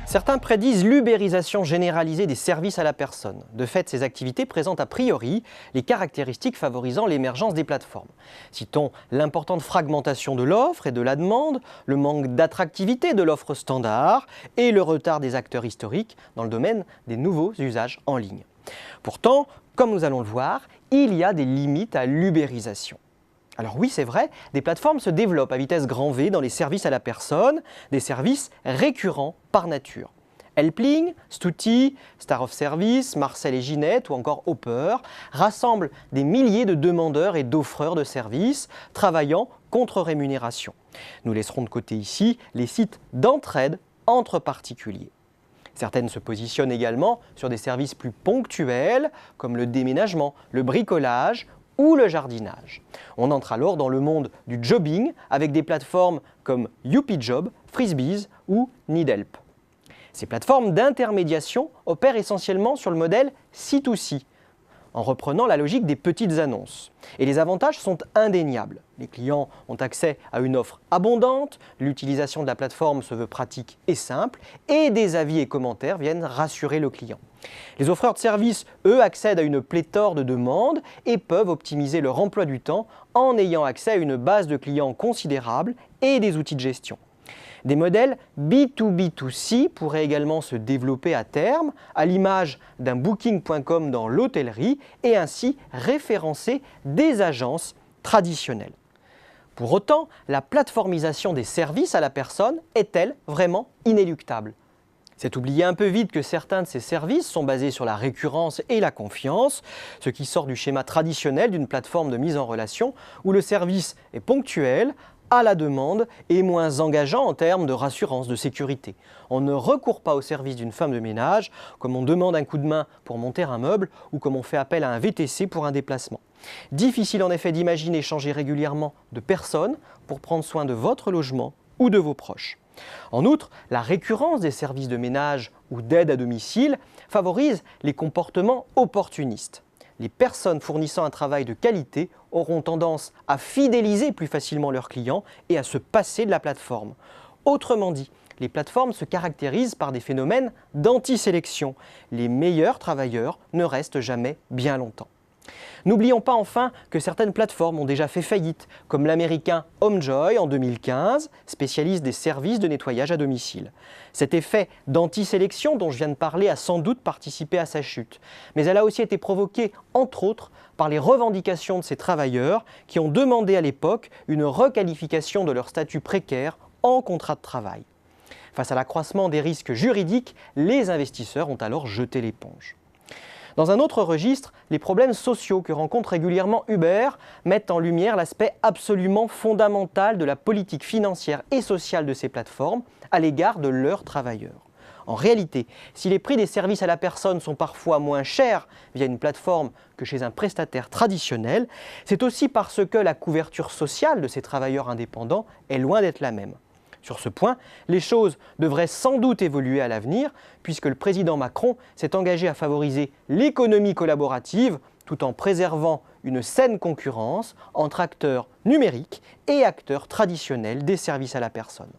Certains prédisent l'ubérisation généralisée des services à la personne. De fait, ces activités présentent a priori les caractéristiques favorisant l'émergence des plateformes. Citons l'importante fragmentation de l'offre et de la demande, le manque d'attractivité de l'offre standard et le retard des acteurs historiques dans le domaine des nouveaux usages en ligne. Pourtant, comme nous allons le voir, il y a des limites à l'ubérisation. Alors oui, c'est vrai, des plateformes se développent à vitesse grand V dans les services à la personne, des services récurrents par nature. Helpling, Stuti, Star of Service, Marcel et Ginette ou encore Hopper rassemblent des milliers de demandeurs et d'offreurs de services travaillant contre rémunération. Nous laisserons de côté ici les sites d'entraide entre particuliers. Certaines se positionnent également sur des services plus ponctuels comme le déménagement, le bricolage ou le jardinage. On entre alors dans le monde du jobbing avec des plateformes comme YoupiJob, Frisbees ou Needhelp. Ces plateformes d'intermédiation opèrent essentiellement sur le modèle C2C, en reprenant la logique des petites annonces. Et les avantages sont indéniables. Les clients ont accès à une offre abondante, l'utilisation de la plateforme se veut pratique et simple, et des avis et commentaires viennent rassurer le client. Les offreurs de services, eux, accèdent à une pléthore de demandes et peuvent optimiser leur emploi du temps en ayant accès à une base de clients considérable et des outils de gestion. Des modèles B2B2C pourraient également se développer à terme, à l'image d'un Booking.com dans l'hôtellerie et ainsi référencer des agences traditionnelles. Pour autant, la plateformisation des services à la personne est-elle vraiment inéluctable ? C'est oublier un peu vite que certains de ces services sont basés sur la récurrence et la confiance, ce qui sort du schéma traditionnel d'une plateforme de mise en relation où le service est ponctuel, à la demande et moins engageant en termes de rassurance, de sécurité. On ne recourt pas au service d'une femme de ménage comme on demande un coup de main pour monter un meuble ou comme on fait appel à un VTC pour un déplacement. Difficile en effet d'imaginer changer régulièrement de personne pour prendre soin de votre logement ou de vos proches. En outre, la récurrence des services de ménage ou d'aide à domicile favorise les comportements opportunistes. Les personnes fournissant un travail de qualité auront tendance à fidéliser plus facilement leurs clients et à se passer de la plateforme. Autrement dit, les plateformes se caractérisent par des phénomènes d'anti-sélection. Les meilleurs travailleurs ne restent jamais bien longtemps. N'oublions pas enfin que certaines plateformes ont déjà fait faillite, comme l'américain HomeJoy en 2015, spécialiste des services de nettoyage à domicile. Cet effet d'anti-sélection dont je viens de parler a sans doute participé à sa chute, mais elle a aussi été provoquée, entre autres, par les revendications de ces travailleurs qui ont demandé à l'époque une requalification de leur statut précaire en contrat de travail. Face à l'accroissement des risques juridiques, les investisseurs ont alors jeté l'éponge. Dans un autre registre, les problèmes sociaux que rencontre régulièrement Uber mettent en lumière l'aspect absolument fondamental de la politique financière et sociale de ces plateformes à l'égard de leurs travailleurs. En réalité, si les prix des services à la personne sont parfois moins chers via une plateforme que chez un prestataire traditionnel, c'est aussi parce que la couverture sociale de ces travailleurs indépendants est loin d'être la même. Sur ce point, les choses devraient sans doute évoluer à l'avenir, puisque le président Macron s'est engagé à favoriser l'économie collaborative tout en préservant une saine concurrence entre acteurs numériques et acteurs traditionnels des services à la personne.